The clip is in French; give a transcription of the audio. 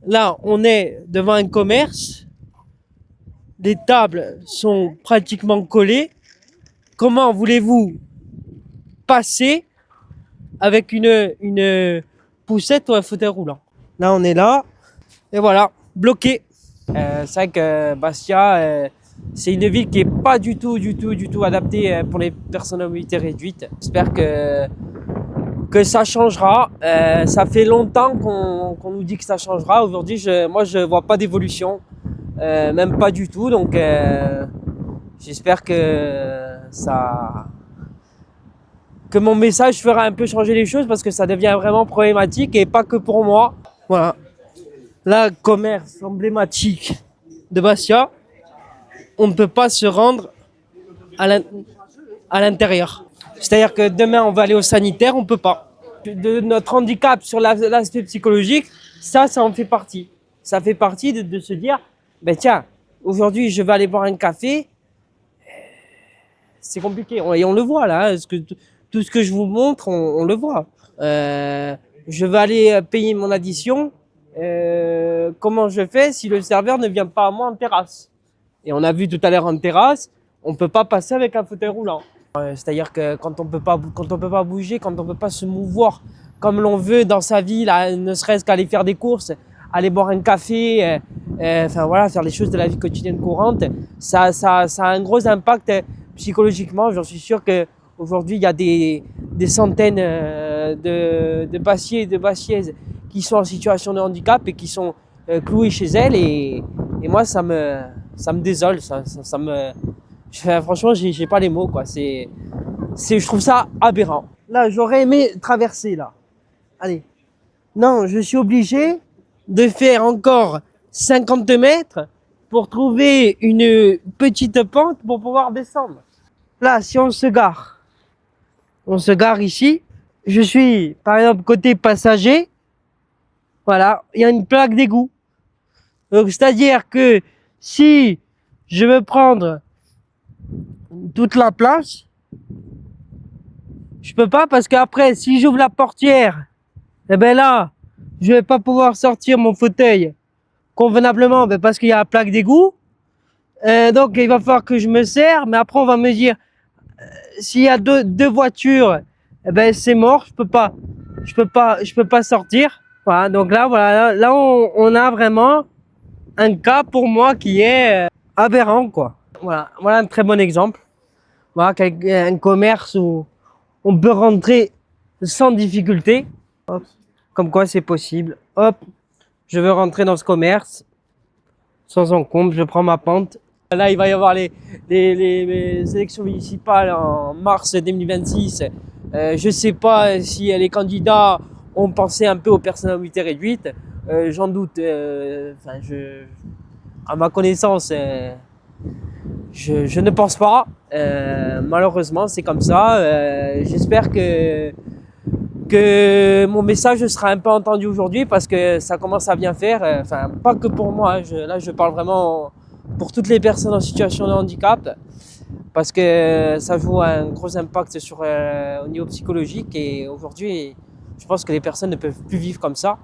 Là, on est devant un commerce. Les tables sont pratiquement collées. Comment voulez-vous passer avec une poussette ou un fauteuil roulant? Là, on est là. Et voilà, bloqué. C'est vrai que Bastia, c'est une ville qui est pas du tout adaptée pour les personnes à mobilité réduite. J'espère que ça changera. Ça fait longtemps qu'on nous dit que ça changera. Aujourd'hui, moi, je vois pas d'évolution, même pas du tout. Donc, j'espère que mon message fera un peu changer les choses parce que ça devient vraiment problématique et pas que pour moi. Voilà. Là, commerce emblématique de Bastia, on ne peut pas se rendre à l'intérieur. C'est-à-dire que demain, on va aller au sanitaire, on ne peut pas. De notre handicap sur l'aspect psychologique, ça en fait partie. Ça fait partie de se dire, ben tiens, aujourd'hui, je vais aller boire un café. C'est compliqué. Et on le voit là, hein, tout ce que je vous montre, on le voit. Je vais aller payer mon addition. Comment je fais si le serveur ne vient pas à moi en terrasse? Et on a vu tout à l'heure en terrasse, on ne peut pas passer avec un fauteuil roulant. C'est-à-dire que quand on peut pas bouger, quand on peut pas se mouvoir comme l'on veut dans sa vie, là, ne serait-ce qu'aller faire des courses, aller boire un café, enfin voilà, faire les choses de la vie quotidienne courante, ça a un gros impact psychologiquement. J'en suis sûr qu'aujourd'hui, il y a des centaines de Bastiais et de Bastiaises qui sont en situation de handicap et qui sont cloués chez elles. Et moi, ça me désole, franchement, j'ai pas les mots, quoi. Je trouve ça aberrant. Là, j'aurais aimé traverser, là. Allez. Non, je suis obligé de faire encore 50 mètres pour trouver une petite pente pour pouvoir descendre. Là, si on se gare ici. Je suis, par exemple, côté passager. Voilà, il y a une plaque d'égout. Donc, c'est-à-dire que si je veux prendre toute la place, je peux pas parce qu'après, si j'ouvre la portière, eh ben là, je vais pas pouvoir sortir mon fauteuil convenablement parce qu'il y a la plaque d'égout. Donc, il va falloir que je me serre, mais après, on va me dire, s'il y a deux voitures, eh ben c'est mort, je peux pas sortir. Voilà, donc là, voilà, là, on a vraiment un cas pour moi qui est aberrant, quoi. Voilà un très bon exemple. Voilà, un commerce où on peut rentrer sans difficulté. Hop. Comme quoi c'est possible. Hop, je veux rentrer dans ce commerce sans encombre, je prends ma pente. Là, il va y avoir les élections municipales en mars 2026. Je ne sais pas si les candidats ont pensé un peu aux personnes à mobilité réduite. J'en doute. À ma connaissance, je ne pense pas. Malheureusement, c'est comme ça. J'espère que mon message sera un peu entendu aujourd'hui parce que ça commence à bien faire. Enfin, pas que pour moi. Là, je parle vraiment pour toutes les personnes en situation de handicap parce que ça joue un gros impact au niveau psychologique et aujourd'hui, je pense que les personnes ne peuvent plus vivre comme ça.